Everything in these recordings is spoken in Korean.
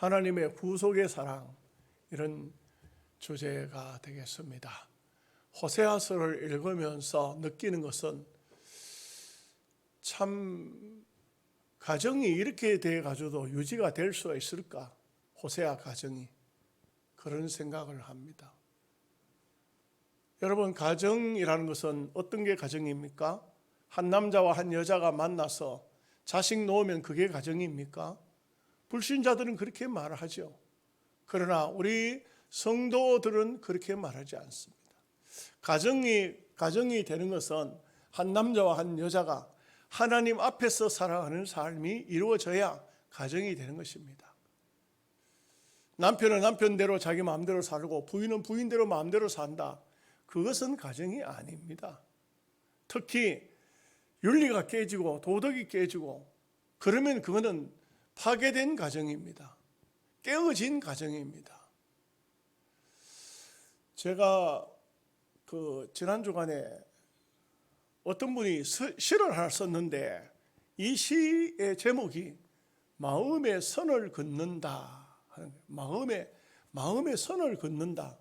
하나님의 구속의 사랑, 이런 주제가 되겠습니다. 호세아서를 읽으면서 느끼는 것은 참 가정이 이렇게 돼 가지고도 유지가 될 수가 있을까? 호세아 가정이 그런 생각을 합니다. 여러분, 가정이라는 것은 어떤 게 가정입니까? 한 남자와 한 여자가 만나서 자식 놓으면 그게 가정입니까? 불신자들은 그렇게 말하죠. 그러나 우리 성도들은 그렇게 말하지 않습니다. 가정이 되는 것은 한 남자와 한 여자가 하나님 앞에서 살아가는 삶이 이루어져야 가정이 되는 것입니다. 남편은 남편대로 자기 마음대로 살고 부인은 부인대로 마음대로 산다. 그것은 가정이 아닙니다. 특히 윤리가 깨지고 도덕이 깨지고 그러면 그거는 파괴된 가정입니다. 깨어진 가정입니다. 제가 지난 주간에 어떤 분이 시를 하나 썼는데 이 시의 제목이 마음의 선을 긋는다 하는 거예요. 마음의 선을 긋는다.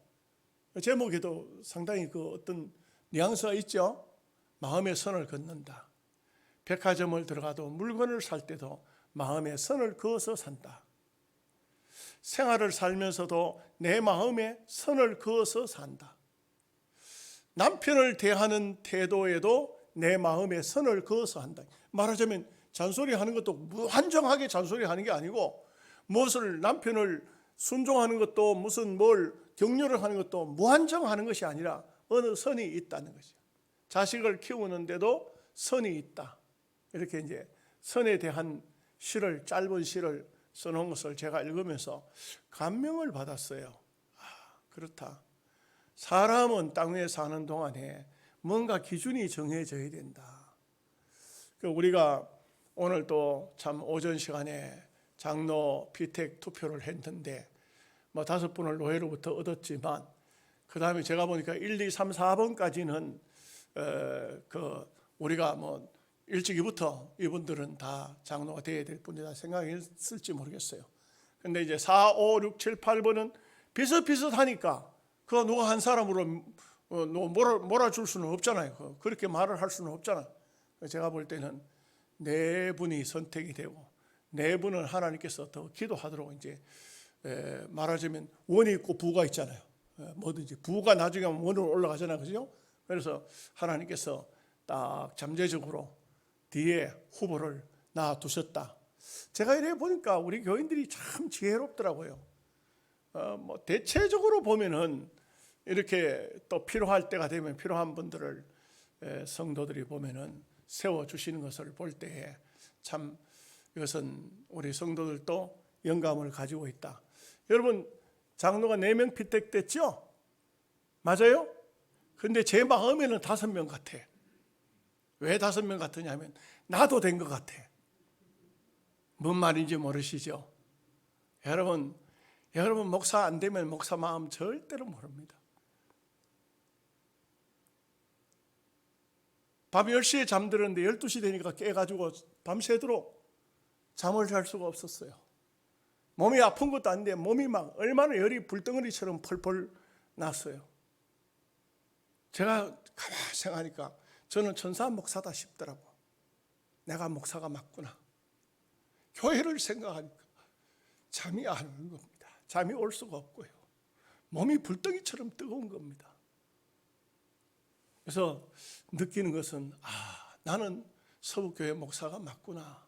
제목에도 상당히 어떤 뉘앙스가 있죠. 마음의 선을 긋는다. 백화점을 들어가도 물건을 살 때도 마음의 선을 그어서 산다. 생활을 살면서도 내 마음에 선을 그어서 산다. 남편을 대하는 태도에도 내 마음에 선을 그어서 한다. 말하자면 잔소리하는 것도 무한정하게 잔소리하는 게 아니고 무엇을 남편을 순종하는 것도 무슨 뭘 격려를 하는 것도 무한정하는 것이 아니라 어느 선이 있다는 것이죠. 자식을 키우는데도 선이 있다. 이렇게 이제 선에 대한 짧은 시를 써놓은 것을 제가 읽으면서 감명을 받았어요. 그렇다. 사람은 땅 위에 사는 동안에 뭔가 기준이 정해져야 된다. 우리가 오늘 또 참 오전 시간에 장로 피택 투표를 했는데 5분을 노회로부터 얻었지만 그 다음에 제가 보니까 1, 2, 3, 4번까지는 우리가 일찍이부터 이분들은 다 장로가 되어야 될 분이다 생각했을지 모르겠어요. 근데 이제 4, 5, 6, 7, 8번은 비슷비슷하니까 그거 누가 한 사람으로 몰아줄 수는 없잖아요. 그렇게 말을 할 수는 없잖아요. 제가 볼 때는 4분이 선택이 되고 4분은 하나님께서 더 기도하도록 이제 말하자면 원이 있고 부가 있잖아요. 뭐든지 부가 나중에 원으로 올라가잖아요. 그죠? 그래서 하나님께서 딱 잠재적으로 뒤에 후보를 놔두셨다. 제가 이래 보니까 우리 교인들이 참 지혜롭더라고요. 대체적으로 보면은 이렇게 또 필요할 때가 되면 필요한 분들을 성도들이 보면은 세워주시는 것을 볼 때에 참 이것은 우리 성도들도 영감을 가지고 있다. 여러분, 장로가 4명 피택됐죠? 맞아요? 근데 제 마음에는 5명 같아. 왜 5명 같으냐면 나도 된 것 같아. 뭔 말인지 모르시죠? 여러분 목사 안 되면 목사 마음 절대로 모릅니다. 밤 10시에 잠들었는데 12시 되니까 깨가지고 밤새도록 잠을 잘 수가 없었어요. 몸이 아픈 것도 아닌데 몸이 막 얼마나 열이 불덩어리처럼 펄펄 났어요. 제가 가만히 생각하니까 저는 천사 목사다 싶더라고. 내가 목사가 맞구나. 교회를 생각하니까 잠이 안 오는 겁니다. 잠이 올 수가 없고요. 몸이 불덩이처럼 뜨거운 겁니다. 그래서 느끼는 것은 나는 서북교회 목사가 맞구나.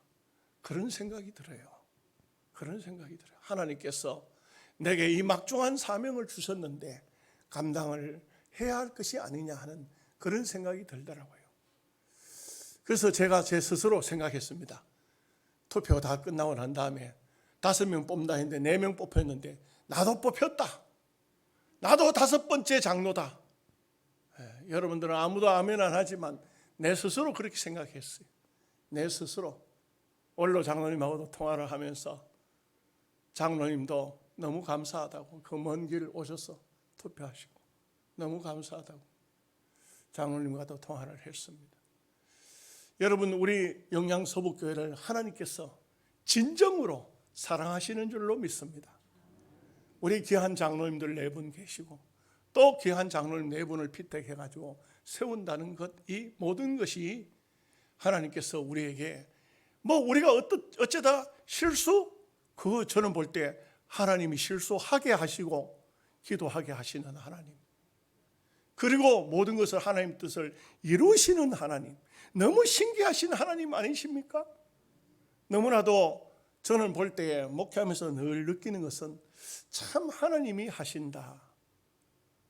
그런 생각이 들어요. 하나님께서 내게 이 막중한 사명을 주셨는데 감당을 해야 할 것이 아니냐 하는 그런 생각이 들더라고요. 그래서 제가 제 스스로 생각했습니다. 투표 다 끝나고 난 다음에 5명 뽑는다 했는데 4명 뽑혔는데 나도 뽑혔다. 나도 5번째 장로다. 여러분들은 아무도 아멘 안 하지만 내 스스로 그렇게 생각했어요. 내 스스로. 원로 장로님하고도 통화를 하면서 장로님도 너무 감사하다고 그 먼 길 오셔서 투표하시고 너무 감사하다고 장로님과도 통화를 했습니다. 여러분, 우리 영양서북교회를 하나님께서 진정으로 사랑하시는 줄로 믿습니다. 우리 귀한 장로님들 4분 계시고 또 귀한 장로님 4분을 피택해가지고 세운다는 것, 이 모든 것이 하나님께서 우리에게 우리가 어쩌다 실수? 그거 저는 볼 때 하나님이 실수하게 하시고 기도하게 하시는 하나님, 그리고 모든 것을 하나님 뜻을 이루시는 하나님, 너무 신기하신 하나님 아니십니까? 너무나도 저는 볼 때 목회하면서 늘 느끼는 것은 참 하나님이 하신다.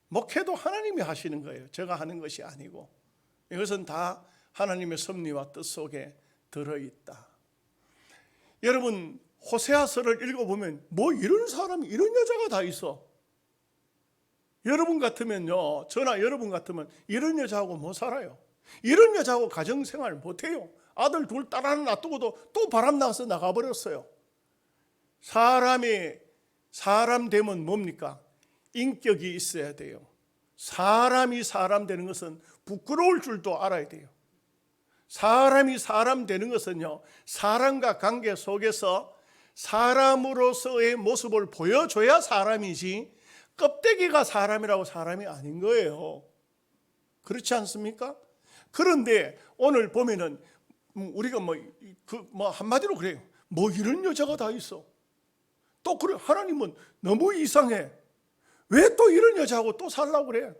목회도 하나님이 하시는 거예요. 제가 하는 것이 아니고 이것은 다 하나님의 섭리와 뜻 속에 들어있다. 여러분, 호세아서를 읽어보면 이런 사람이, 이런 여자가 다 있어. 여러분 같으면요, 저나 여러분 같으면 이런 여자하고 못 살아요. 이런 여자하고 가정생활 못해요. 아들 2, 딸 1 놔두고도 또 바람 나가서 나가버렸어요. 사람 되면 뭡니까? 인격이 있어야 돼요. 사람이 사람 되는 것은 부끄러울 줄도 알아야 돼요. 사람이 사람 되는 것은요, 사람과 관계 속에서 사람으로서의 모습을 보여줘야 사람이지, 껍데기가 사람이라고 사람이 아닌 거예요. 그렇지 않습니까? 그런데 오늘 보면은 우리가 한마디로 그래요. 이런 여자가 다 있어. 또 그래, 하나님은 너무 이상해. 왜 또 이런 여자하고 또 살라고 그래?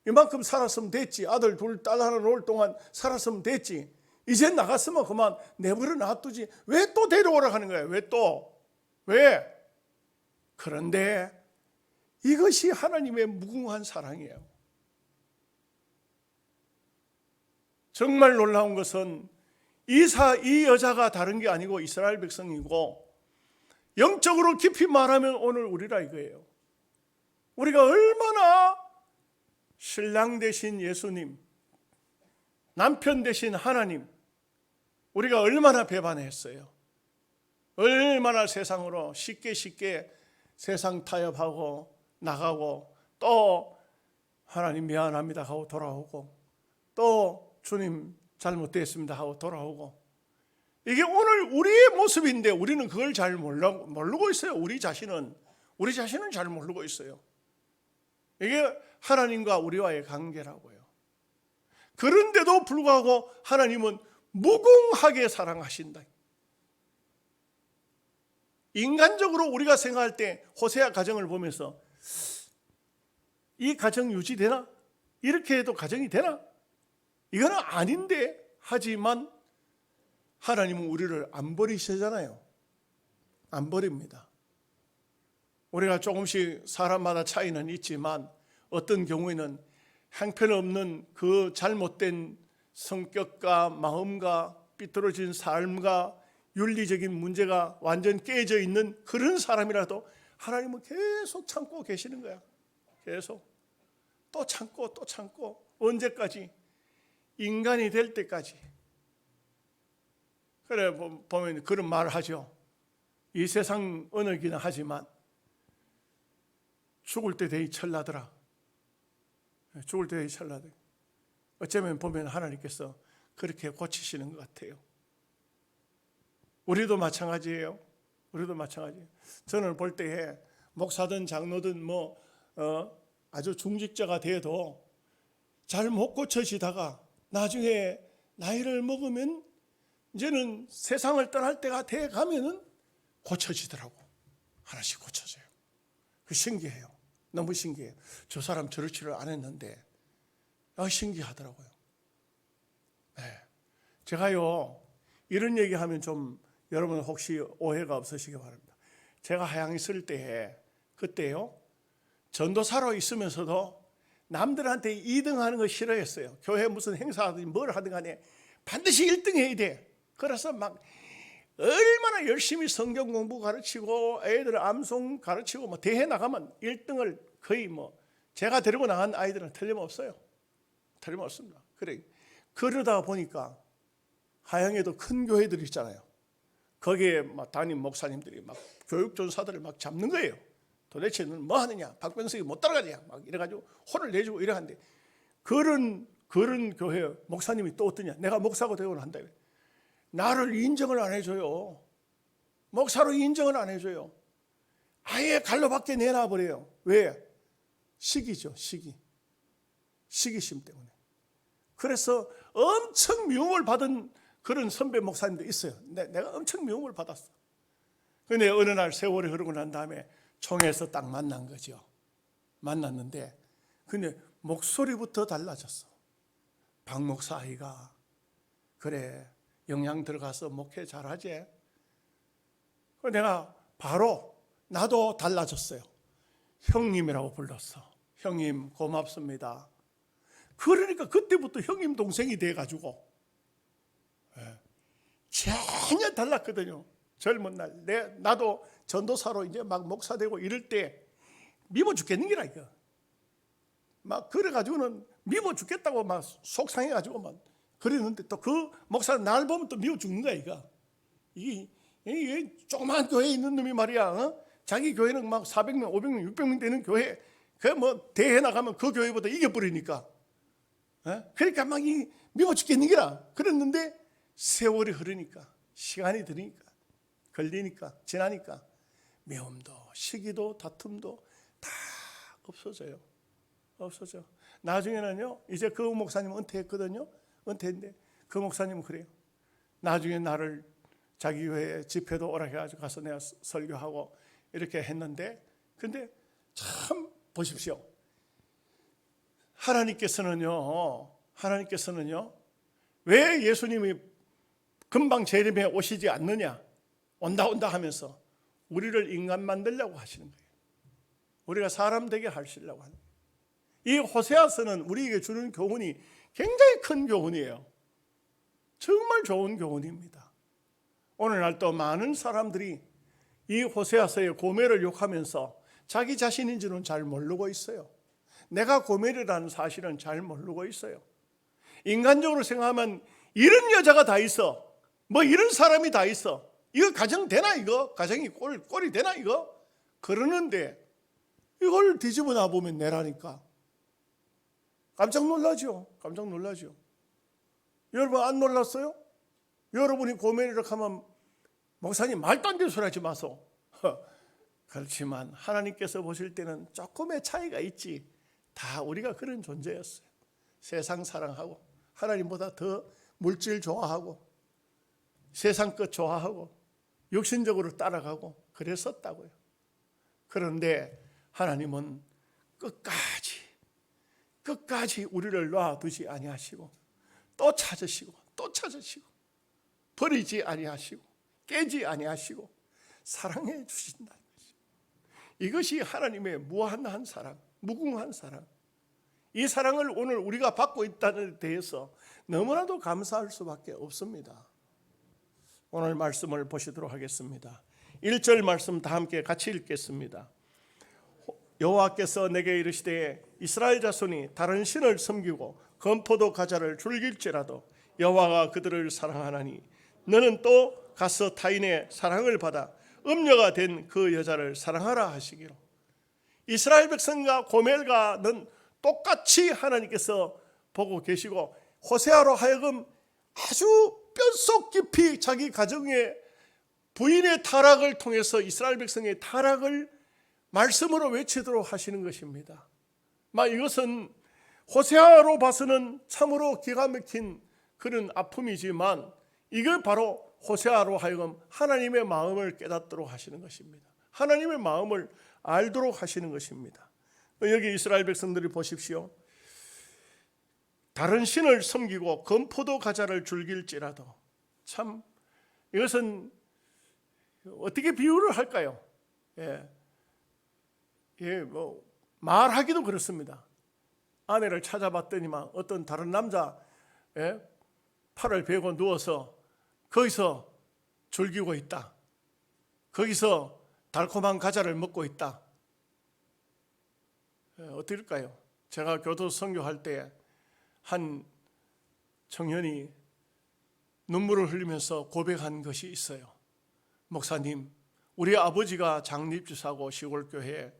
이만큼 살았으면 됐지. 아들 2, 딸 1 놓을 동안 살았으면 됐지. 이제 나갔으면 그만 내버려 놔두지. 왜 또 데려오라 하는 거야? 왜? 그런데 이것이 하나님의 무궁한 사랑이에요. 정말 놀라운 것은 이 여자가 다른 게 아니고 이스라엘 백성이고, 영적으로 깊이 말하면 오늘 우리라 이거예요. 우리가 얼마나 신랑 되신 예수님, 남편 되신 하나님, 우리가 얼마나 배반했어요. 얼마나 세상으로 쉽게 세상 타협하고 나가고, 또 하나님 미안합니다 하고 돌아오고, 또 주님 잘못됐습니다 하고 돌아오고, 이게 오늘 우리의 모습인데 우리는 그걸 잘 모르고 있어요. 우리 자신은 잘 모르고 있어요. 이게 하나님과 우리와의 관계라고요. 그런데도 불구하고 하나님은 무궁하게 사랑하신다. 인간적으로 우리가 생각할 때 호세아 가정을 보면서 이 가정 유지되나? 이렇게 해도 가정이 되나? 이거는 아닌데, 하지만 하나님은 우리를 안 버리시잖아요. 안 버립니다. 우리가 조금씩 사람마다 차이는 있지만 어떤 경우에는 형편없는 그 잘못된 성격과 마음과 삐뚤어진 삶과 윤리적인 문제가 완전 깨져 있는 그런 사람이라도 하나님은 계속 참고 계시는 거야. 계속 또 참고 언제까지? 인간이 될 때까지. 그래 보면 그런 말을 하죠. 이 세상 어느 기나 하지만 죽을 때 되이 철나더라. 죽을 때 되이 철나더라. 어쩌면 보면 하나님께서 그렇게 고치시는 것 같아요. 우리도 마찬가지예요. 저는 볼 때에 목사든 장로든 아주 중직자가 돼도 잘 못 고쳐지다가 나중에 나이를 먹으면 이제는 세상을 떠날 때가 돼 가면은 고쳐지더라고. 하나씩 고쳐져요. 그 신기해요. 너무 신기해요. 저 사람 저렇지를 않았는데 신기하더라고요. 네. 제가요, 이런 얘기하면 좀 여러분 혹시 오해가 없으시기 바랍니다. 제가 하양 있을 때, 그때요, 전도사로 있으면서도 남들한테 2등 하는 거 싫어했어요. 교회 무슨 행사하든 뭘 하든 간에 반드시 1등 해야 돼. 그래서 막 얼마나 열심히 성경 공부 가르치고 애들 암송 가르치고 대회 나가면 1등을 거의 제가 데리고 나간 아이들은 틀림없어요. 틀림없습니다. 그러다 보니까 하양에도 큰 교회들 있잖아요. 거기에 담임 목사님들이 교육전사들을 잡는 거예요. 도대체 너는 뭐 하느냐? 박병석이 못 따라가냐? 이래가지고 혼을 내주고 이래 하는데, 그런 교회 목사님이 또 어떠냐? 내가 목사가 되고 난다. 나를 인정을 안 해줘요. 목사로 인정을 안 해줘요. 아예 갈로 밖에 내놔버려요. 왜? 시기죠, 시기. 시기심 때문에. 그래서 엄청 미움을 받은 그런 선배 목사님도 있어요. 내가 엄청 미움을 받았어. 근데 어느 날 세월이 흐르고 난 다음에 총회에서 딱 만난 거죠. 만났는데 근데 목소리부터 달라졌어. 박 목사 아이가 그래 영양 들어가서 목회 잘하지. 내가 바로 나도 달라졌어요. 형님이라고 불렀어. 형님 고맙습니다. 그러니까 그때부터 형님 동생이 돼가지고 전혀 달랐거든요. 젊은 날 나도 전도사로 이제 막 목사 되고 이럴 때 미워 죽겠는 게라 이거. 막 그래가지고는 미워 죽겠다고 막 속상해가지고 막 그랬는데 또 그 목사는 날 보면 또 미워 죽는 거야 이거. 이게 조그만 교회에 있는 놈이 말이야. 자기 교회는 막 400명, 500명, 600명 되는 교회 그 뭐 대회 나가면 그 교회보다 이겨버리니까. 그러니까 막 미워 죽겠는 게라. 그랬는데 세월이 흐르니까 시간이 들으니까 걸리니까 지나니까 미움도 시기도 다툼도 다 없어져요. 없어져. 나중에는요 이제 그 목사님 은퇴했거든요. 은퇴인데 그 목사님은 그래요. 나중에 나를 자기 교회 집회도 오라 해가지고 가서 내가 설교하고 이렇게 했는데 근데 참 보십시오. 하나님께서는요 왜 예수님이 금방 재림에 오시지 않느냐 온다 하면서 우리를 인간 만들려고 하시는 거예요. 우리가 사람 되게 하시려고 하는 거예요. 이 호세아서는 우리에게 주는 교훈이 굉장히 큰 교훈이에요. 정말 좋은 교훈입니다. 오늘날 또 많은 사람들이 이 호세아서의 고멜을 욕하면서 자기 자신인지는 잘 모르고 있어요. 내가 고멜이라는 사실은 잘 모르고 있어요. 인간적으로 생각하면 이런 여자가 다 있어. 뭐 이런 사람이 다 있어. 이거 가정 되나 이거? 가정이 꼴이 되나 이거? 그러는데 이걸 뒤집어 놔보면 내라니까. 깜짝 놀라죠. 깜짝 놀라죠. 여러분 안 놀랐어요? 여러분이 고멜이라고 하면 목사님 말도 안 되는 소리 하지 마소. 그렇지만 하나님께서 보실 때는 조금의 차이가 있지. 다 우리가 그런 존재였어요. 세상 사랑하고 하나님보다 더 물질 좋아하고 세상 것 좋아하고 육신적으로 따라가고 그랬었다고요. 그런데 하나님은 끝까지 우리를 놔두지 아니하시고 또 찾으시고 버리지 아니하시고 깨지 아니하시고 사랑해 주신다는 것입니다. 이것이 하나님의 무한한 사랑, 무궁한 사랑. 이 사랑을 오늘 우리가 받고 있다는 데 대해서 너무나도 감사할 수밖에 없습니다. 오늘 말씀을 보시도록 하겠습니다. 1절 말씀 다 함께 같이 읽겠습니다. 여호와께서 내게 이르시되 이스라엘 자손이 다른 신을 섬기고 건포도 과자를 즐길지라도 여호와가 그들을 사랑하나니 너는 또 가서 타인의 사랑을 받아 음녀가 된 그 여자를 사랑하라 하시기로. 이스라엘 백성과 고멜과는 똑같이 하나님께서 보고 계시고 호세아로 하여금 아주 뼛속 깊이 자기 가정의 부인의 타락을 통해서 이스라엘 백성의 타락을 말씀으로 외치도록 하시는 것입니다. 이것은 호세아로 봐서는 참으로 기가 막힌 그런 아픔이지만 이게 바로 호세아로 하여금 하나님의 마음을 깨닫도록 하시는 것입니다. 하나님의 마음을 알도록 하시는 것입니다. 여기 이스라엘 백성들이 보십시오. 다른 신을 섬기고 건포도 과자를 즐길지라도. 참 이것은 어떻게 비유를 할까요? 뭐 말하기도 그렇습니다. 아내를 찾아봤더니만 어떤 다른 남자 팔을 베고 누워서 거기서 즐기고 있다. 거기서 달콤한 과자를 먹고 있다. 어떨까요? 제가 교도 선교할 때 한 청년이 눈물을 흘리면서 고백한 것이 있어요. 목사님, 우리 아버지가 장립주사고 시골교회에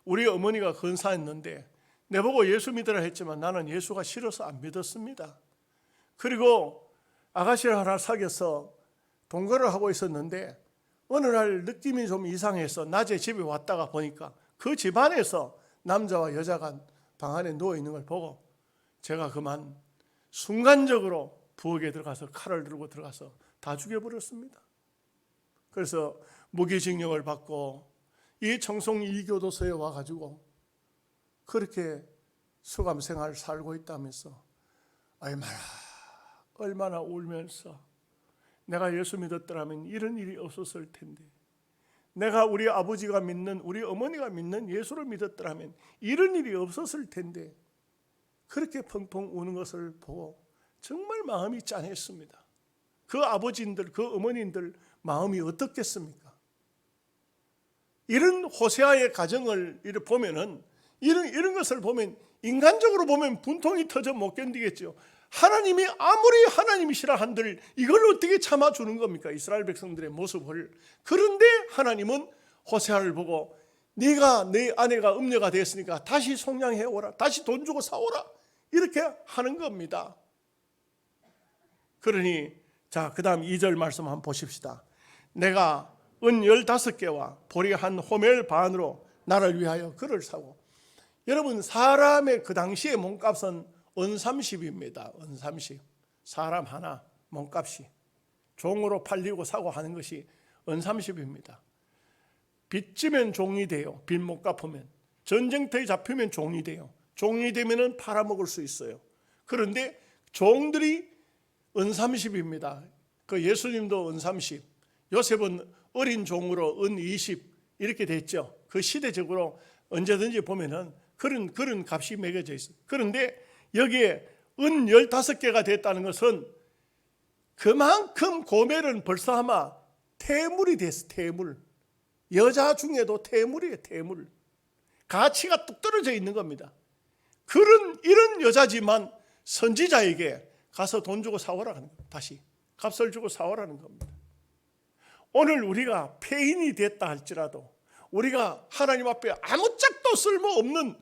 우리 어머니가 건사했는데 내보고 예수 믿으라 했지만 나는 예수가 싫어서 안 믿었습니다. 그리고 아가씨를 하나 사귀어서 동거를 하고 있었는데 어느 날 느낌이 좀 이상해서 낮에 집에 왔다가 보니까 그 집안에서 남자와 여자가 방 안에 누워 있는 걸 보고 제가 그만 순간적으로 부엌에 들어가서 칼을 들고 들어가서 다 죽여버렸습니다. 그래서 무기징역을 받고 이 청송 2교도소에 와가지고 그렇게 수감 생활을 살고 있다면서 얼마나 울면서 내가 예수 믿었더라면 이런 일이 없었을 텐데, 내가 우리 아버지가 믿는, 우리 어머니가 믿는 예수를 믿었더라면 이런 일이 없었을 텐데, 그렇게 펑펑 우는 것을 보고 정말 마음이 짠했습니다. 그 아버지인들, 그 어머니들 마음이 어떻겠습니까? 이런 호세아의 가정을 보면은 이런 것을 보면 인간적으로 보면 분통이 터져 못 견디겠죠. 하나님이 아무리 하나님이시라 한들 이걸 어떻게 참아주는 겁니까? 이스라엘 백성들의 모습을. 그런데 하나님은 호세아를 보고 네가 내 아내가 음녀가 되었으니까 다시 속량해 오라, 다시 돈 주고 사오라, 이렇게 하는 겁니다. 그러니 자, 그 다음 2절 말씀 한번 보십시다. 내가 은 15개와 보리 한 호멜 반으로 나를 위하여 그를 사고. 여러분, 사람의 그 당시의 몸값은 은 30입니다. 은 30. 사람 하나 몸값이 종으로 팔리고 사고 하는 것이 은 30입니다. 빚지면 종이 돼요. 빚 못 갚으면. 전쟁터에 잡히면 종이 돼요. 종이 되면은 팔아먹을 수 있어요. 그런데 종들이 은 30입니다. 그 예수님도 은 30, 요셉은 어린 종으로 은 20 이렇게 됐죠. 그 시대적으로 언제든지 보면은 그런 값이 매겨져 있어요. 그런데 여기에 은 15개가 됐다는 것은 그만큼 고멜은 벌써 아마 태물이 됐어. 태물. 여자 중에도 태물이에요. 태물. 가치가 뚝 떨어져 있는 겁니다. 이런 여자지만 선지자에게 가서 돈 주고 사오라는 겁니다. 다시 값을 주고 사오라는 겁니다. 오늘 우리가 폐인이 됐다 할지라도, 우리가 하나님 앞에 아무짝도 쓸모없는,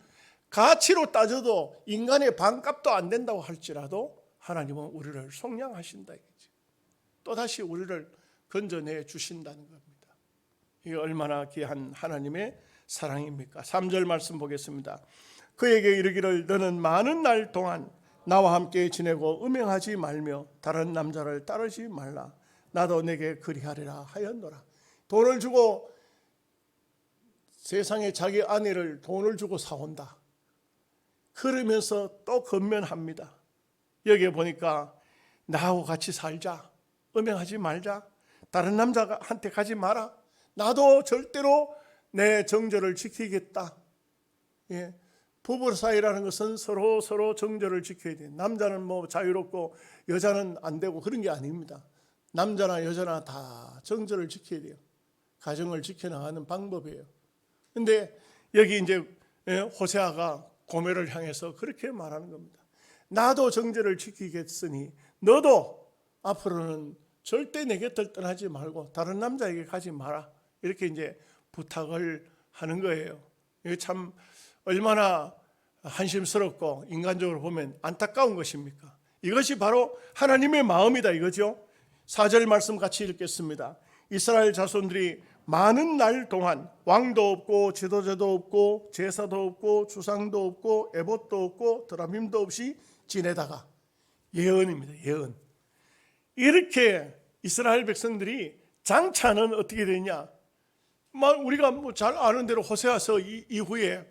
가치로 따져도 인간의 반값도 안 된다고 할지라도 하나님은 우리를 속량하신다 이거지. 또다시 우리를 건져내 주신다는 겁니다. 이게 얼마나 귀한 하나님의 사랑입니까? 3절 말씀 보겠습니다. 그에게 이르기를 너는 많은 날 동안 나와 함께 지내고 음행하지 말며 다른 남자를 따르지 말라. 나도 내게 그리하리라 하였노라. 돈을 주고, 세상에 자기 아내를 돈을 주고 사온다. 그러면서 또 건면합니다. 여기에 보니까 나하고 같이 살자, 음행하지 말자, 다른 남자한테 가지 마라, 나도 절대로 내 정절을 지키겠다. 예. 부부 사이라는 것은 서로 정절을 지켜야 돼요. 남자는 뭐 자유롭고 여자는 안 되고 그런 게 아닙니다. 남자나 여자나 다 정절을 지켜야 돼요. 가정을 지켜나가는 방법이에요. 근데 여기 이제 호세아가 고멜을 향해서 그렇게 말하는 겁니다. 나도 정절을 지키겠으니 너도 앞으로는 절대 내 곁을 떠나지 말고 다른 남자에게 가지 마라. 이렇게 이제 부탁을 하는 거예요. 이게 참 얼마나 한심스럽고 인간적으로 보면 안타까운 것입니까? 이것이 바로 하나님의 마음이다 이거죠. 4절 말씀 같이 읽겠습니다. 이스라엘 자손들이 많은 날 동안 왕도 없고 지도자도 없고 제사도 없고 주상도 없고 에봇도 없고 드라밈도 없이 지내다가, 예언입니다. 예언. 이렇게 이스라엘 백성들이 장차는 어떻게 되냐? 우리가 잘 아는 대로 호세아서 이후에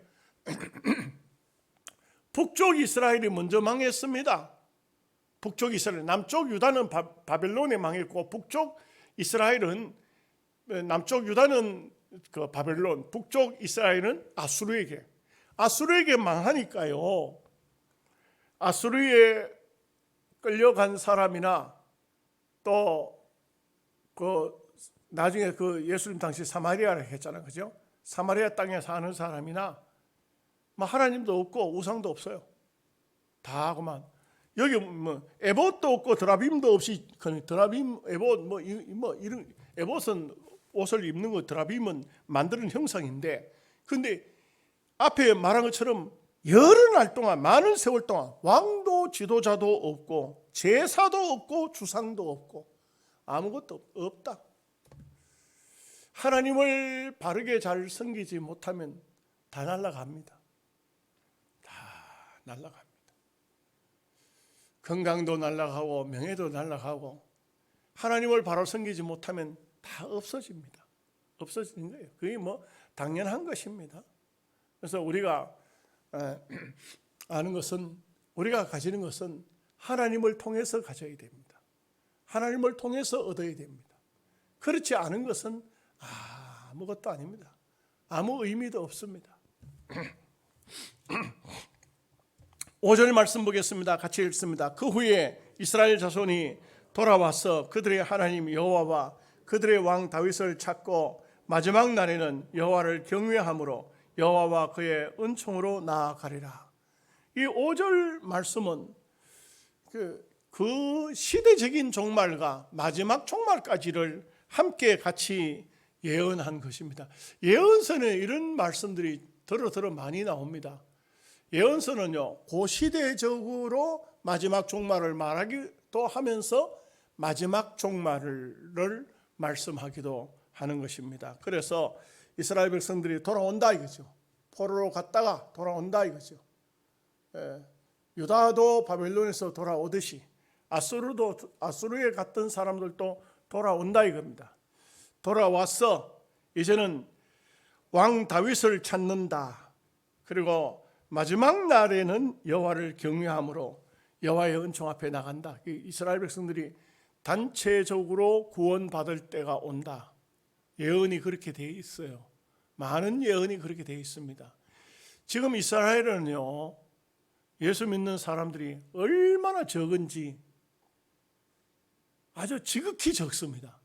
북쪽 이스라엘이 먼저 망했습니다. 북쪽 이스라엘, 남쪽 유다는 바벨론에 망했고 북쪽 이스라엘은, 남쪽 유다는 그 바벨론, 북쪽 이스라엘은 아수르에게 망하니까요. 아수르에 끌려간 사람이나 또 그 나중에 그 예수님 당시 사마리아를 했잖아요, 그죠? 사마리아 땅에 사는 사람이나 하나님도 없고 우상도 없어요. 다 그만. 여기 에봇도 없고 드라빔도 없이, 드라빔, 에봇 이런, 에봇은 옷을 입는 거, 드라빔은 만드는 형상인데, 근데 앞에 말한 것처럼 여러 날 동안, 많은 세월 동안 왕도 지도자도 없고 제사도 없고 주상도 없고 아무것도 없다. 하나님을 바르게 잘 섬기지 못하면 다 날아갑니다. 다 날아갑니다. 건강도 날아가고 명예도 날아가고 하나님을 바로 섬기지 못하면 다 없어집니다. 없어지는 거예요. 그게 뭐 당연한 것입니다. 그래서 우리가 아는 것은, 우리가 가지는 것은 하나님을 통해서 가져야 됩니다. 하나님을 통해서 얻어야 됩니다. 그렇지 않은 것은 아무것도 아닙니다. 아무 의미도 없습니다. 5절 말씀 보겠습니다. 같이 읽습니다. 그 후에 이스라엘 자손이 돌아와서 그들의 하나님 여호와와 그들의 왕 다윗을 찾고 마지막 날에는 여호와를 경외함으로 여호와와 그의 은총으로 나아가리라. 이 5절 말씀은 그 시대적인 종말과 마지막 종말까지를 함께 같이 예언한 것입니다. 예언서는 이런 말씀들이 더러 많이 나옵니다. 예언서는요, 고시대적으로 마지막 종말을 말하기도 하면서 마지막 종말을 말씀하기도 하는 것입니다. 그래서 이스라엘 백성들이 돌아온다 이거죠. 포로로 갔다가 돌아온다 이거죠. 유다도 바벨론에서 돌아오듯이 아수르에 갔던 사람들도 돌아온다 이겁니다. 돌아와서 이제는 왕 다윗을 찾는다. 그리고 마지막 날에는 여호와를 경외함으로 여호와의 은총 앞에 나간다. 이스라엘 백성들이 단체적으로 구원받을 때가 온다. 예언이 그렇게 되어 있어요. 많은 예언이 그렇게 되어 있습니다. 지금 이스라엘은요, 예수 믿는 사람들이 얼마나 적은지 아주 지극히 적습니다.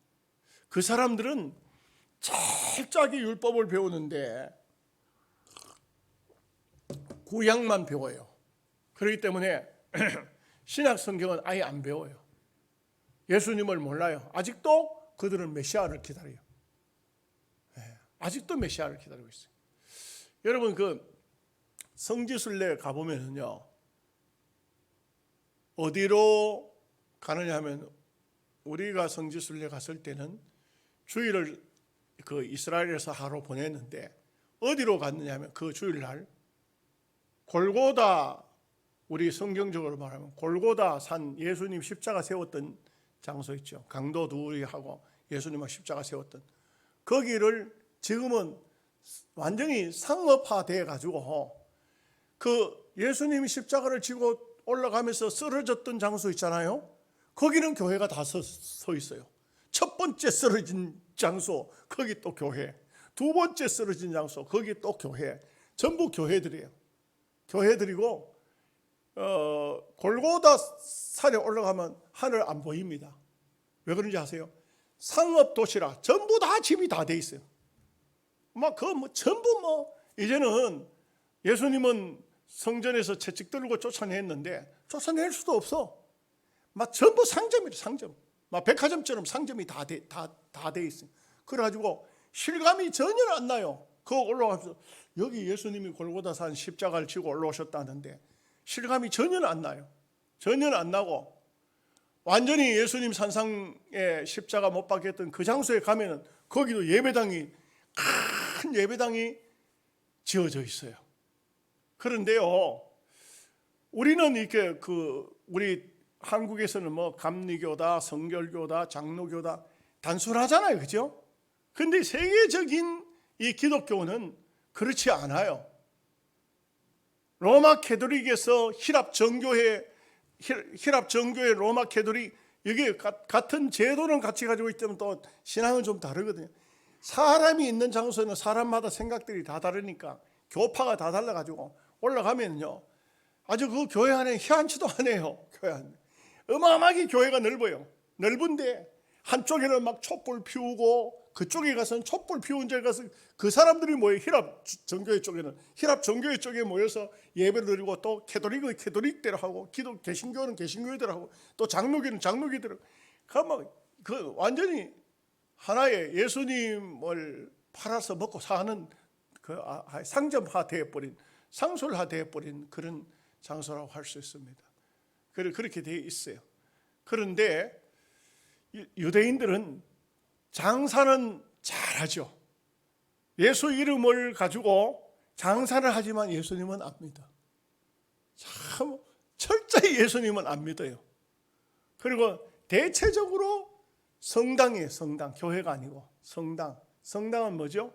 그 사람들은 철저하게 율법을 배우는데 구약만 배워요. 그렇기 때문에 신약 성경은 아예 안 배워요. 예수님을 몰라요. 아직도 그들은 메시아를 기다려요. 아직도 메시아를 기다리고 있어요. 여러분, 그 성지순례 가보면요, 어디로 가느냐 하면, 우리가 성지순례 갔을 때는 주일을 그 이스라엘에서 하루 보냈는데 어디로 갔느냐 하면 그 주일날 골고다, 우리 성경적으로 말하면 골고다 산, 예수님 십자가 세웠던 장소 있죠. 강도 둘이하고 예수님을 십자가 세웠던 거기를 지금은 완전히 상업화돼 가지고 그 예수님이 십자가를 지고 올라가면서 쓰러졌던 장소 있잖아요. 거기는 교회가 다 서 있어요. 첫 번째 쓰러진 장소, 거기 또 교회. 두 번째 쓰러진 장소, 거기 또 교회. 전부 교회들이에요. 교회들이고 골고다 산에 올라가면 하늘 안 보입니다. 왜 그런지 아세요? 상업 도시라 전부 다 집이 다 돼 있어요. 막 전부 이제는 예수님은 성전에서 채찍 들고 쫓아냈는데 쫓아낼 수도 없어. 막 전부 상점이래, 상점. 막 백화점처럼 상점이 다 돼 있어요. 그래가지고 실감이 전혀 안 나요. 그거 올라가면서 여기 예수님이 골고다산 십자가를 지고 올라오셨다는데 실감이 전혀 안 나요. 전혀 안 나고 완전히 예수님 산상에 십자가 못 박혔던 그 장소에 가면은 거기도 예배당이, 큰 예배당이 지어져 있어요. 그런데요, 우리는 이렇게 우리 한국에서는 뭐 감리교다, 성결교다, 장로교다 단순하잖아요, 그죠? 근데 세계적인 이 기독교는 그렇지 않아요. 로마 캐톨릭에서 히랍 정교회 로마 캐톨릭, 이게 같은 제도는 같이 가지고 있지만 또 신앙은 좀 다르거든요. 사람이 있는 장소에는 사람마다 생각들이 다 다르니까 교파가 다 달라가지고 올라가면요, 아주 그 교회 안에 희한치도 않아요. 교회 안에 어마어마하게 교회가 넓어요. 넓은데 한쪽에는 막 촛불 피우고 그쪽에 가서는 촛불 피운 데 가서 그 사람들이 모여. 히랍 정교회 쪽에는 히랍 정교회 쪽에 모여서 예배를 드리고, 또 캐톨릭은 캐톨릭대로 하고, 개신교는 개신교회대로 하고, 또 장로교는 장로교대로. 그 완전히 하나의 예수님을 팔아서 먹고 사는 그 상점화되어 버린, 상술화되어 버린 그런 장소라고 할 수 있습니다. 그렇게 되어 있어요. 그런데 유대인들은 장사는 잘하죠. 예수 이름을 가지고 장사를 하지만 예수님은 안 믿어. 참 철저히 예수님은 안 믿어요. 그리고 대체적으로 성당이에요. 성당. 교회가 아니고 성당. 성당은 뭐죠?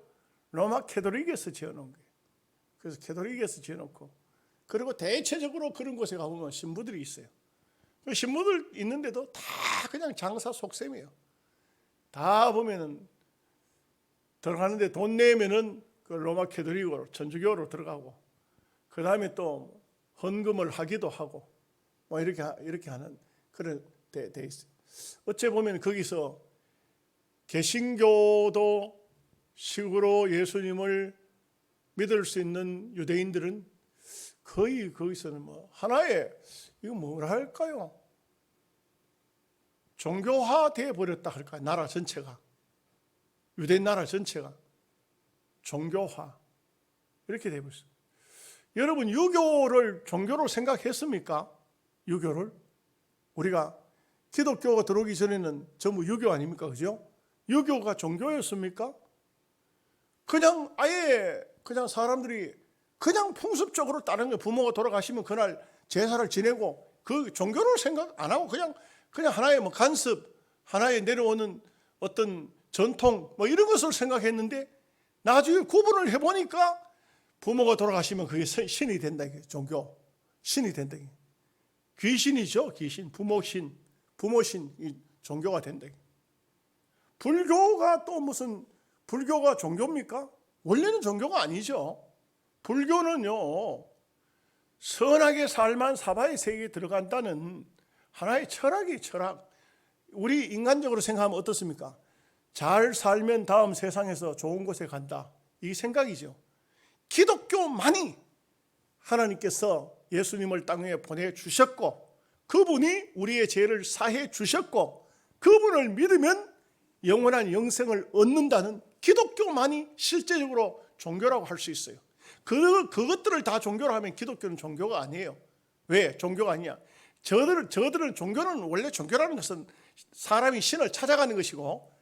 로마 캐톨릭에서 지어놓은 거예요. 그래서 캐톨릭에서 지어놓고, 그리고 대체적으로 그런 곳에 가보면 신부들이 있어요. 그 신부들 있는데도 다 그냥 장사 속셈이에요. 다 보면은 들어가는데 돈 내면은 그 로마 캐톨릭으로 천주교로 들어가고, 그 다음에 또 헌금을 하기도 하고, 뭐 이렇게 하는 그런 데 있어요. 어째 보면 거기서 개신교도 식으로 예수님을 믿을 수 있는 유대인들은 거의 거기서는 뭐 하나의, 이거 뭐라 할까요? 종교화 되어 버렸다 할까요? 나라 전체가, 유대인 나라 전체가 종교화 이렇게 되어 버렸어요. 여러분, 유교를 종교로 생각했습니까? 유교를 우리가 기독교가 들어오기 전에는 전부 유교 아닙니까? 그죠? 유교가 종교였습니까? 그냥 아예 그냥 사람들이 그냥 풍습적으로 다른 게, 부모가 돌아가시면 그날 제사를 지내고 그 종교를 생각 안 하고 그냥 하나의 뭐 간습, 하나의 내려오는 어떤 전통 뭐 이런 것을 생각했는데, 나중에 구분을 해보니까 부모가 돌아가시면 그게 신이 된다, 이게 종교 신이 된다. 귀신이죠, 귀신, 부모신, 이 종교가 된다. 불교가 또 무슨, 불교가 종교입니까? 원래는 종교가 아니죠. 불교는요, 선하게 살만 사바의 세계에 들어간다는 하나의 철학이 철학. 우리 인간적으로 생각하면 어떻습니까? 잘 살면 다음 세상에서 좋은 곳에 간다, 이 생각이죠. 기독교만이 하나님께서 예수님을 땅에 보내주셨고, 그분이 우리의 죄를 사해 주셨고, 그분을 믿으면 영원한 영생을 얻는다는 기독교만이 실제적으로 종교라고 할 수 있어요. 그것들을 다 종교로 하면 기독교는 종교가 아니에요. 왜 종교가 아니냐? 저들은 종교는, 원래 종교라는 것은 사람이 신을 찾아가는 것이고,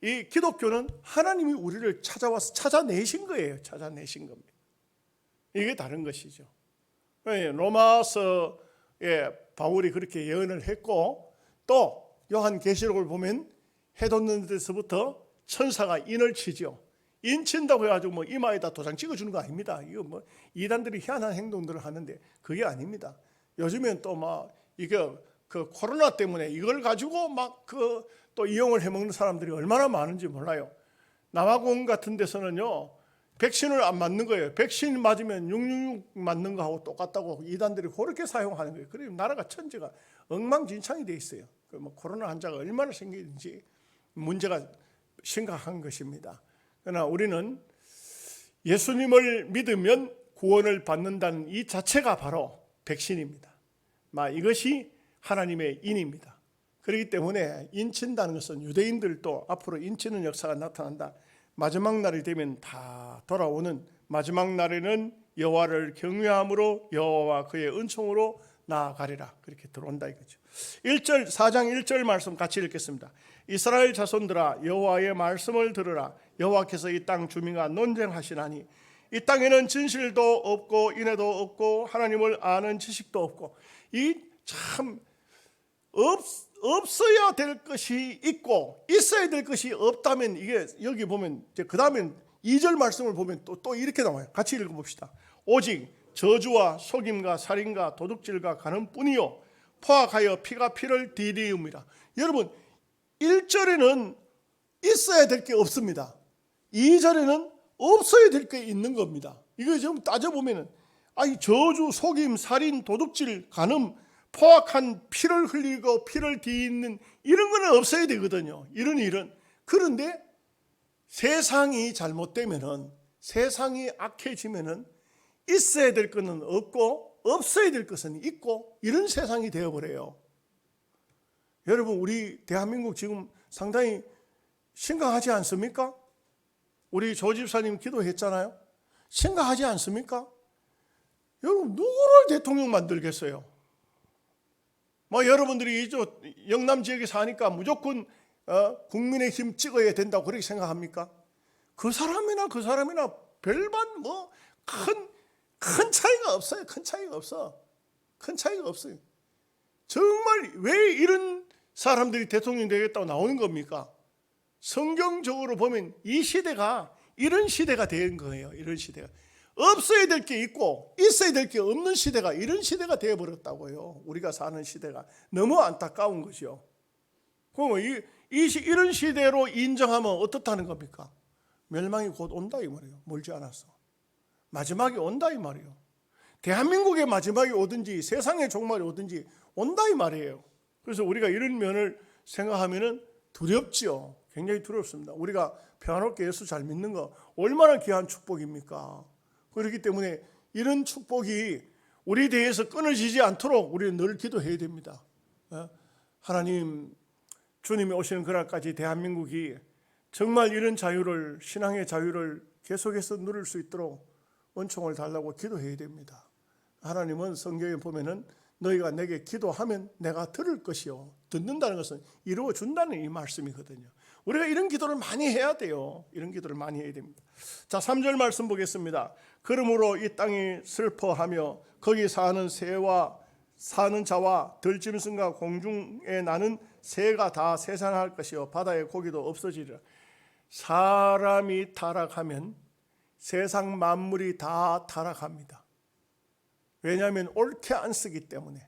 이 기독교는 하나님이 우리를 찾아와서 찾아내신 거예요. 찾아내신 겁니다. 이게 다른 것이죠. 로마서에 바울이 그렇게 예언을 했고, 또 요한계시록을 보면 해돋는 데서부터 천사가 인을 치죠. 인 친다고 해가지고 뭐 이마에다 도장 찍어주는 거 아닙니다. 이거 뭐 이단들이 희한한 행동들을 하는데 그게 아닙니다. 요즘엔 또 막 이게 그 코로나 때문에 이걸 가지고 막 그 또 이용을 해먹는 사람들이 얼마나 많은지 몰라요. 남아공 같은 데서는요, 백신을 안 맞는 거예요. 백신 맞으면 666 맞는 거하고 똑같다고 이단들이 그렇게 사용하는 거예요. 그래서 나라가 천지가 엉망진창이 돼 있어요. 뭐 코로나 환자가 얼마나 생기는지 문제가 심각한 것입니다. 그러나 우리는 예수님을 믿으면 구원을 받는다는 이 자체가 바로 백신입니다. 이것이 하나님의 인입니다. 그렇기 때문에 인친다는 것은 유대인들도 앞으로 인치는 역사가 나타난다. 마지막 날이 되면 다 돌아오는, 마지막 날에는 여호와를 경외함으로 여호와와 그의 은총으로 나아가리라, 그렇게 들어온다 이거죠. 4장 1절 말씀 같이 읽겠습니다. 이스라엘 자손들아, 여호와의 말씀을 들으라. 여호와께서 이 땅 주민과 논쟁하시나니 이 땅에는 진실도 없고 인애도 없고 하나님을 아는 지식도 없고. 이 참 없어야 될 것이 있고 있어야 될 것이 없다면, 이게 여기 보면 이제 그 다음엔 2절 말씀을 보면 또 이렇게 나와요. 같이 읽어봅시다. 오직 저주와 속임과 살인과 도둑질과 간음뿐이요 포악하여 피가 피를 디디움이라. 여러분, 1절에는 있어야 될 게 없습니다. 2절에는 없어야 될 게 있는 겁니다. 이거 좀 따져보면 저주, 속임, 살인, 도둑질, 간음, 포악한 피를 흘리고 피를 디있는 이런 거는 없어야 되거든요. 이런 일은. 그런데 세상이 잘못되면은, 세상이 악해지면은 있어야 될 것은 없고 없어야 될 것은 있고, 이런 세상이 되어버려요. 여러분, 우리 대한민국 지금 상당히 심각하지 않습니까? 우리 조 집사님 기도했잖아요. 심각하지 않습니까? 여러분, 누구를 대통령 만들겠어요? 여러분들이 영남 지역에 사니까 무조건 국민의힘 찍어야 된다고 그렇게 생각합니까? 그 사람이나 별반 큰 차이가 없어요. 큰 차이가 없어요. 정말 왜 이런 사람들이 대통령 되겠다고 나오는 겁니까? 성경적으로 보면 이 시대가 이런 시대가 된 거예요. 이런 시대가. 없어야 될 게 있고 있어야 될 게 없는 시대가 이런 시대가 되어버렸다고요. 우리가 사는 시대가 너무 안타까운 것이요. 그럼 이런 시대로 인정하면 어떻다는 겁니까? 멸망이 곧 온다 이 말이에요. 멀지 않았어. 마지막이 온다 이 말이에요. 대한민국의 마지막이 오든지 세상의 종말이 오든지 온다 이 말이에요. 그래서 우리가 이런 면을 생각하면은 두렵지요. 굉장히 두렵습니다. 우리가 평안롭게 예수 잘 믿는 거 얼마나 귀한 축복입니까? 그렇기 때문에 이런 축복이 우리 대해서 끊어지지 않도록 우리는 늘 기도해야 됩니다. 하나님, 주님이 오시는 그날까지 대한민국이 정말 이런 자유를, 신앙의 자유를 계속해서 누릴 수 있도록 은총을 달라고 기도해야 됩니다. 하나님은 성경에 보면은 너희가 내게 기도하면 내가 들을 것이요. 듣는다는 것은 이루어 준다는 이 말씀이거든요. 우리가 이런 기도를 많이 해야 돼요. 이런 기도를 많이 해야 됩니다. 자, 3절 말씀 보겠습니다. 그러므로 이 땅이 슬퍼하며 거기 사는 새와 사는 자와 들짐승과 공중에 나는 새가 다 쇠산할 것이요 바다의 고기도 없어지리라. 사람이 타락하면 세상 만물이 다 타락합니다. 왜냐하면 옳게 안 쓰기 때문에,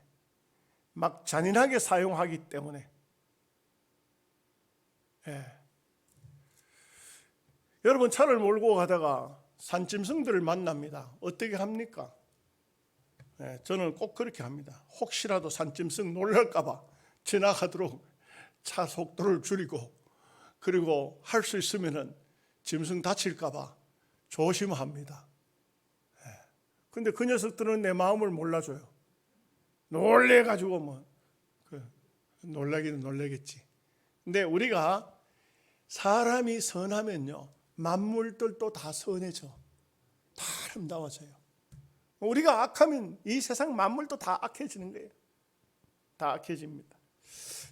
막 잔인하게 사용하기 때문에. 여러분, 차를 몰고 가다가 산짐승들을 만납니다. 어떻게 합니까? 저는 꼭 그렇게 합니다. 혹시라도 산짐승 놀랄까 봐 지나가도록 차 속도를 줄이고, 그리고 할 수 있으면은 짐승 다칠까 봐 조심합니다. 근데 그 녀석들은 내 마음을 몰라줘요. 놀래가지고 놀라기는 놀라겠지. 근데 우리가 사람이 선하면요, 만물들도 다 선해져. 다 아름다워져요. 우리가 악하면 이 세상 만물도 다 악해지는 거예요. 다 악해집니다.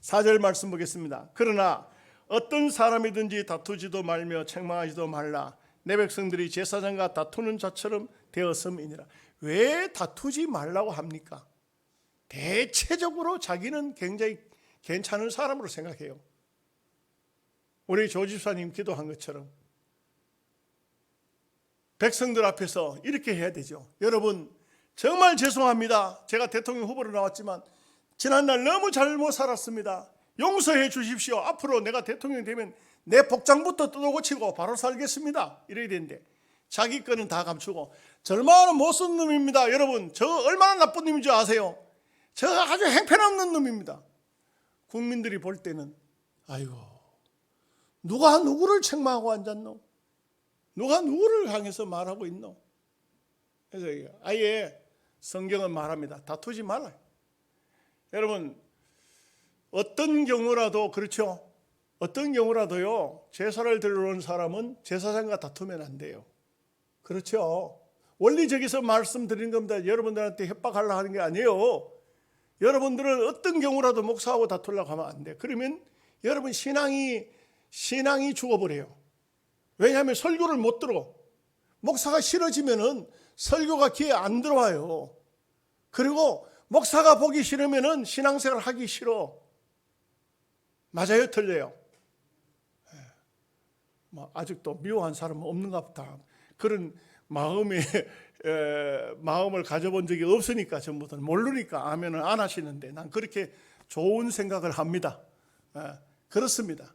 4절 말씀 보겠습니다. 그러나 어떤 사람이든지 다투지도 말며 책망하지도 말라. 내 백성들이 제사장과 다투는 자처럼 되었음이니라. 왜 다투지 말라고 합니까? 대체적으로 자기는 굉장히 괜찮은 사람으로 생각해요. 우리 조 집사님 기도한 것처럼 백성들 앞에서 이렇게 해야 되죠. 여러분, 정말 죄송합니다. 제가 대통령 후보로 나왔지만 지난날 너무 잘못 살았습니다. 용서해 주십시오. 앞으로 내가 대통령 되면 내 복장부터 뜯어고치고 바로 살겠습니다. 이래야 되는데 자기 거는 다 감추고 저 얼마나 못쓴 놈입니다. 여러분, 저 얼마나 나쁜 놈인지 아세요? 저 아주 행편없는 놈입니다. 국민들이 볼 때는 아이고, 누가 누구를 책망하고 앉았노? 누가 누구를 향해서 말하고 있노? 그래서 아예 성경은 말합니다. 다투지 말아요. 여러분, 어떤 경우라도 그렇죠. 어떤 경우라도요, 제사를 드리러 온 사람은 제사장과 다투면 안 돼요. 그렇죠. 원리적에서 말씀드리는 겁니다. 여러분들한테 협박하려고 하는 게 아니에요. 여러분들은 어떤 경우라도 목사하고 다투려고 하면 안 돼요. 그러면 여러분 신앙이 죽어버려요. 왜냐하면 설교를 못 들어. 목사가 싫어지면은 설교가 귀에 안 들어와요. 그리고 목사가 보기 싫으면은 신앙생활 하기 싫어. 맞아요, 틀려요? 아직도 미워한 사람은 없는가 보다. 그런 마음을 가져본 적이 없으니까 전부터 모르니까 아멘을 안 하시는데 난 그렇게 좋은 생각을 합니다. 그렇습니다.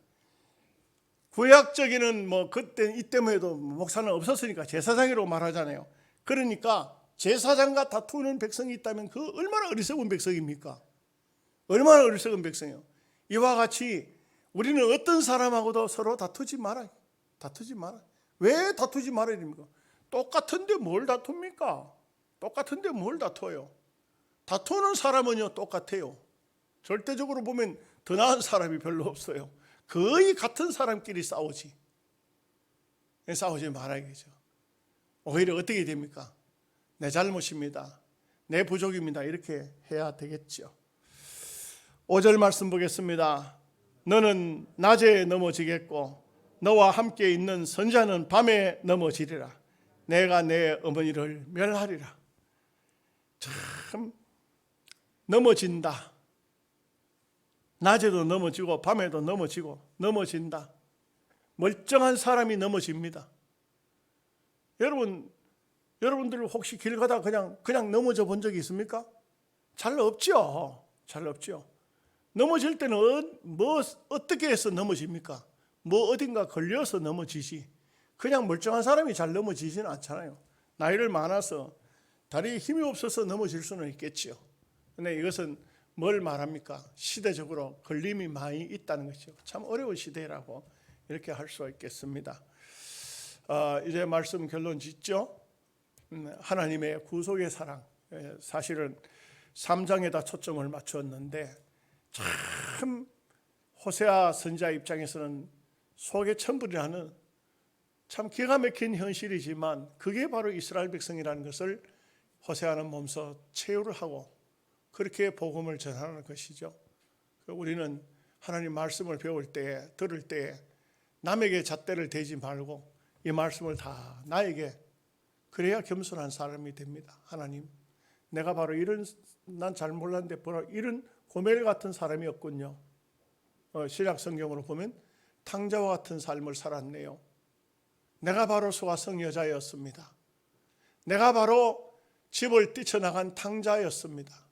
구약적에는 그때 이때에도 목사는 없었으니까 제사장이라고 말하잖아요. 그러니까 제사장과 다투는 백성이 있다면 그 얼마나 어리석은 백성입니까? 얼마나 어리석은 백성이에요. 이와 같이 우리는 어떤 사람하고도 서로 다투지 말아요. 다투지 말아요. 왜 다투지 말아야 됩니까? 똑같은데 뭘 다툽니까? 똑같은데 뭘 다퉈요? 다투는 사람은요 똑같아요. 절대적으로 보면 더 나은 사람이 별로 없어요. 거의 같은 사람끼리 싸우지 말아야겠죠. 오히려 어떻게 됩니까? 내 잘못입니다. 내 부족입니다. 이렇게 해야 되겠죠. 5절 말씀 보겠습니다. 너는 낮에 넘어지겠고 너와 함께 있는 선자는 밤에 넘어지리라. 내가 내 어머니를 멸하리라. 참 넘어진다. 낮에도 넘어지고 밤에도 넘어지고 넘어진다. 멀쩡한 사람이 넘어집니다. 여러분들 혹시 길 가다 그냥 넘어져 본 적이 있습니까? 잘 없죠. 잘 없죠. 넘어질 때는 어떻게 해서 넘어집니까? 어딘가 걸려서 넘어지지. 그냥 멀쩡한 사람이 잘 넘어지지는 않잖아요. 나이를 많아서 다리에 힘이 없어서 넘어질 수는 있겠지요. 근데 이것은 뭘 말합니까? 시대적으로 걸림이 많이 있다는 것이죠. 참 어려운 시대라고 이렇게 할 수 있겠습니다. 이제 말씀 결론 짓죠. 하나님의 구속의 사랑, 사실은 3장에다 초점을 맞추었는데 참 호세아 선지자 입장에서는 속에 천불이 나는 참 기가 막힌 현실이지만 그게 바로 이스라엘 백성이라는 것을 호세아는 몸소 체유를 하고 그렇게 복음을 전하는 것이죠. 우리는 하나님 말씀을 배울 때, 들을 때 남에게 잣대를 대지 말고 이 말씀을 다 나에게, 그래야 겸손한 사람이 됩니다. 하나님, 내가 바로 난 잘 몰랐는데 바로 이런 고멜 같은 사람이었군요. 신약 성경으로 보면 탕자와 같은 삶을 살았네요. 내가 바로 소아성 여자였습니다. 내가 바로 집을 뛰쳐나간 탕자였습니다.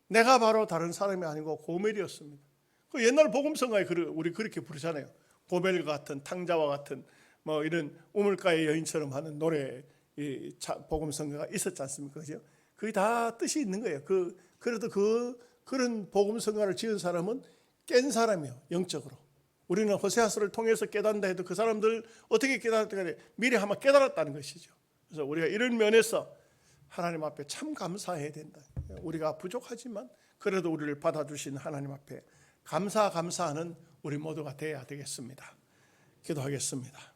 내가 바로 다른 사람이 아니고 고멜이었습니다. 옛날 복음성가에 우리 그렇게 부르잖아요. 고멜 같은, 탕자와 같은 이런 우물가의 여인처럼 하는 노래 복음성가가 있었지 않습니까? 그죠? 그게 다 뜻이 있는 거예요. 그래도 그런 복음성가를 지은 사람은 깬 사람이에요. 영적으로. 우리는 호세아서를 통해서 깨닫는다 해도 그 사람들 어떻게 깨달았다 해 미리 한번 깨달았다는 것이죠. 그래서 우리가 이런 면에서 하나님 앞에 참 감사해야 된다. 우리가 부족하지만 그래도 우리를 받아주신 하나님 앞에 감사하는 우리 모두가 되어야 되겠습니다. 기도하겠습니다.